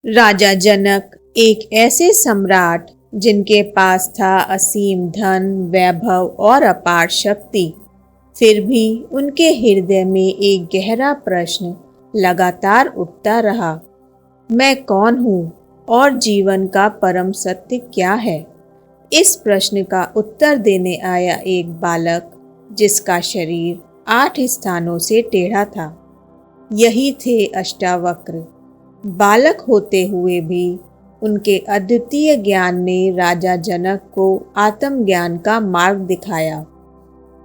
राजा जनक एक ऐसे सम्राट जिनके पास था असीम धन, वैभव और अपार शक्ति। फिर भी उनके हृदय में एक गहरा प्रश्न लगातार उठता रहा। मैं कौन हूँ और जीवन का परम सत्य क्या है? इस प्रश्न का उत्तर देने आया एक बालक जिसका शरीर 8 स्थानों से टेढ़ा था। यही थे अष्टावक्र। बालक होते हुए भी उनके अद्वितीय ज्ञान ने राजा जनक को आत्मज्ञान का मार्ग दिखाया।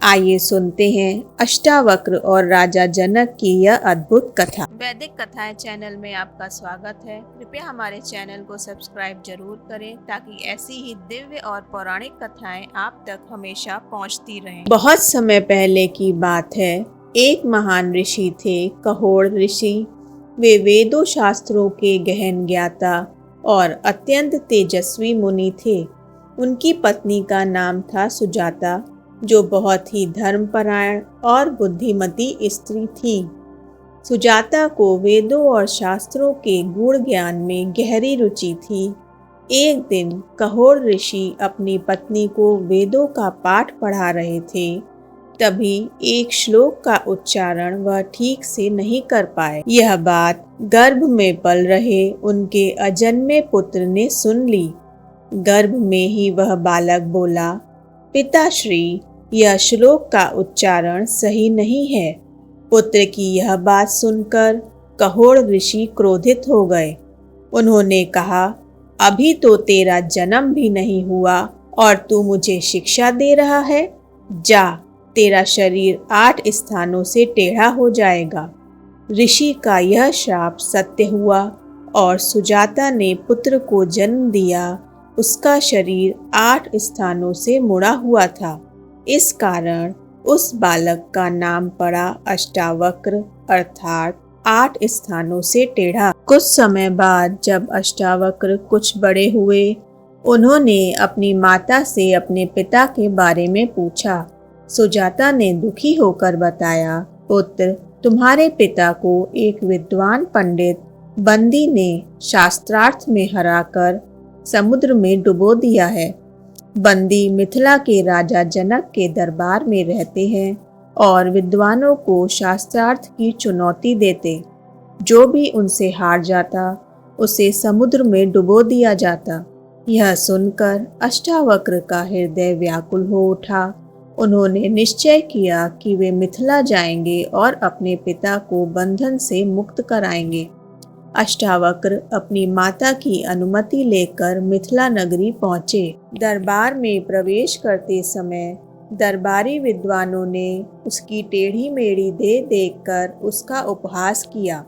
आइए सुनते हैं अष्टावक्र और राजा जनक की यह अद्भुत कथा। वैदिक कथाएं चैनल में आपका स्वागत है। कृपया हमारे चैनल को सब्सक्राइब जरूर करें ताकि ऐसी ही दिव्य और पौराणिक कथाएं आप तक हमेशा पहुंचती रहें। बहुत समय पहले की बात है। एक महान ऋषि थे, कहोड़ ऋषि। वे वेदों शास्त्रों के गहन ज्ञाता और अत्यंत तेजस्वी मुनि थे। उनकी पत्नी का नाम था सुजाता, जो बहुत ही धर्मपरायण और बुद्धिमती स्त्री थी। सुजाता को वेदों और शास्त्रों के गूढ़ ज्ञान में गहरी रुचि थी। एक दिन कहोड़ ऋषि अपनी पत्नी को वेदों का पाठ पढ़ा रहे थे। तभी एक श्लोक का उच्चारण वह ठीक से नहीं कर पाए। यह बात गर्भ में पल रहे उनके अजन्मे पुत्र ने सुन ली। गर्भ में ही वह बालक बोला, पिताश्री, यह श्लोक का उच्चारण सही नहीं है। पुत्र की यह बात सुनकर कहोड़ ऋषि क्रोधित हो गए। उन्होंने कहा, अभी तो तेरा जन्म भी नहीं हुआ और तू मुझे शिक्षा दे रहा है। जा, तेरा शरीर 8 स्थानों से टेढ़ा हो जाएगा। ऋषि का यह श्राप सत्य हुआ और सुजाता ने पुत्र को जन्म दिया। उसका शरीर 8 स्थानों से मुड़ा हुआ था। इस कारण उस बालक का नाम पड़ा अष्टावक्र, अर्थात 8 स्थानों से टेढ़ा। कुछ समय बाद जब अष्टावक्र कुछ बड़े हुए, उन्होंने अपनी माता से अपने पिता के बारे में पूछा। सुजाता ने दुखी होकर बताया, पुत्र, तुम्हारे पिता को एक विद्वान पंडित बंदी ने शास्त्रार्थ में हराकर समुद्र में डुबो दिया है। बंदी मिथिला के राजा जनक के दरबार में रहते हैं और विद्वानों को शास्त्रार्थ की चुनौती देते। जो भी उनसे हार जाता उसे समुद्र में डुबो दिया जाता। यह सुनकर अष्टावक्र का हृदय व्याकुल हो उठा। उन्होंने निश्चय किया कि वे मिथिला जाएंगे और अपने पिता को बंधन से मुक्त कराएंगे। अष्टावक्र अपनी माता की अनुमति लेकर मिथिला नगरी पहुंचे। दरबार में प्रवेश करते समय दरबारी विद्वानों ने उसकी टेढ़ी मेढ़ी देह देखकर उसका उपहास किया।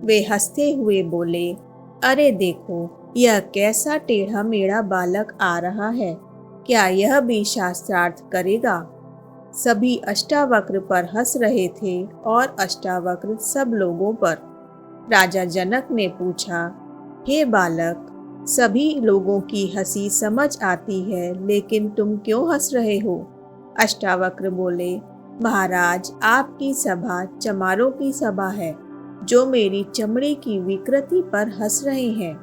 वे हंसते हुए बोले, अरे देखो, यह कैसा टेढ़ा मेढ़ा बालक आ रहा है। क्या यह भी शास्त्रार्थ करेगा? सभी अष्टावक्र पर हंस रहे थे और अष्टावक्र सब लोगों पर। राजा जनक ने पूछा, हे बालक, सभी लोगों की हंसी समझ आती है, लेकिन तुम क्यों हंस रहे हो? अष्टावक्र बोले, महाराज, आपकी सभा चमारों की सभा है, जो मेरी चमड़ी की विकृति पर हंस रहे हैं।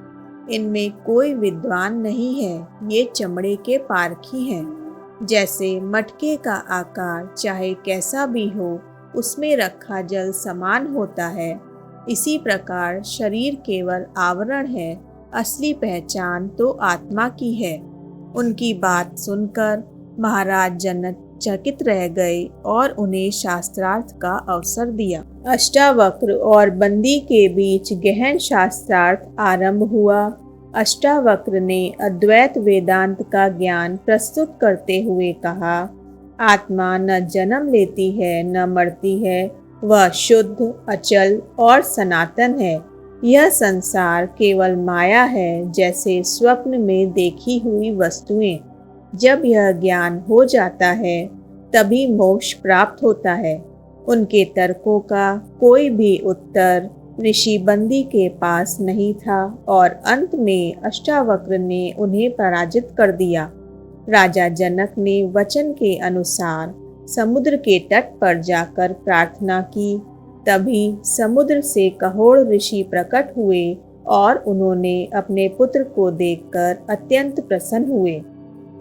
इनमें कोई विद्वान नहीं है, ये चमड़े के पारखी हैं। जैसे मटके का आकार चाहे कैसा भी हो, उसमें रखा जल समान होता है, इसी प्रकार शरीर केवल आवरण है, असली पहचान तो आत्मा की है। उनकी बात सुनकर महाराज जनक चकित रह गए और उन्हें शास्त्रार्थ का अवसर दिया। अष्टावक्र और बंदी के बीच गहन शास्त्रार्थ आरंभ हुआ। अष्टावक्र ने अद्वैत वेदांत का ज्ञान प्रस्तुत करते हुए कहा, आत्मा न जन्म लेती है न मरती है, वह शुद्ध, अचल और सनातन है। यह संसार केवल माया है, जैसे स्वप्न में देखी हुई वस्तुएं। जब यह ज्ञान हो जाता है तभी मोक्ष प्राप्त होता है। उनके तर्कों का कोई भी उत्तर ऋषि बंदी के पास नहीं था और अंत में अष्टावक्र ने उन्हें पराजित कर दिया। राजा जनक ने वचन के अनुसार समुद्र के तट पर जाकर प्रार्थना की। तभी समुद्र से कहोड़ ऋषि प्रकट हुए और उन्होंने अपने पुत्र को देखकर अत्यंत प्रसन्न हुए।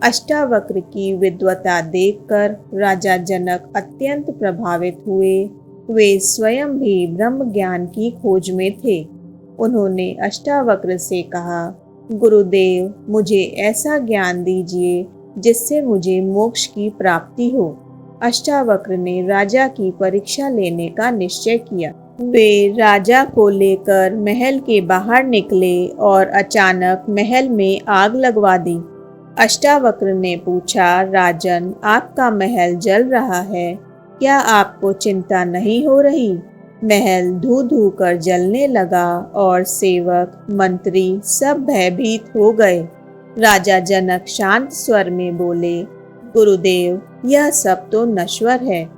अष्टावक्र की विद्वता देखकर राजा जनक अत्यंत प्रभावित हुए। वे स्वयं भी ब्रह्म ज्ञान की खोज में थे। उन्होंने अष्टावक्र से कहा, गुरुदेव, मुझे ऐसा ज्ञान दीजिए जिससे मुझे मोक्ष की प्राप्ति हो। अष्टावक्र ने राजा की परीक्षा लेने का निश्चय किया। वे राजा को लेकर महल के बाहर निकले और अचानक महल में आग लगवा दी। अष्टावक्र ने पूछा, राजन, आपका महल जल रहा है, क्या आपको चिंता नहीं हो रही? महल धू धू कर जलने लगा और सेवक, मंत्री सब भयभीत हो गए। राजा जनक शांत स्वर में बोले, गुरुदेव, यह सब तो नश्वर है।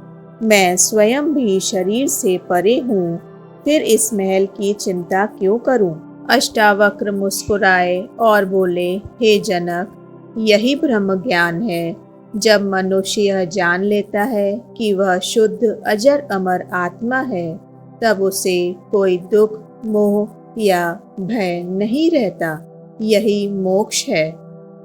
मैं स्वयं भी शरीर से परे हूँ, फिर इस महल की चिंता क्यों करूं? अष्टावक्र मुस्कुराए और बोले, हे जनक, यही ब्रह्म ज्ञान है। जब मनुष्य यह जान लेता है कि वह शुद्ध अजर अमर आत्मा है, तब उसे कोई दुख, मोह या भय नहीं रहता। यही मोक्ष है।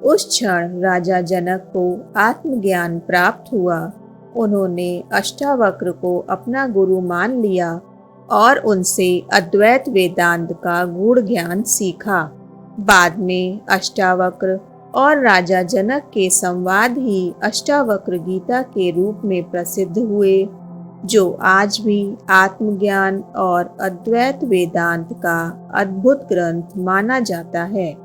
उस क्षण राजा जनक को आत्मज्ञान प्राप्त हुआ। उन्होंने अष्टावक्र को अपना गुरु मान लिया और उनसे अद्वैत वेदांत का गूढ़ ज्ञान सीखा। बाद में अष्टावक्र और राजा जनक के संवाद ही अष्टावक्र गीता के रूप में प्रसिद्ध हुए, जो आज भी आत्मज्ञान और अद्वैत वेदांत का अद्भुत ग्रंथ माना जाता है।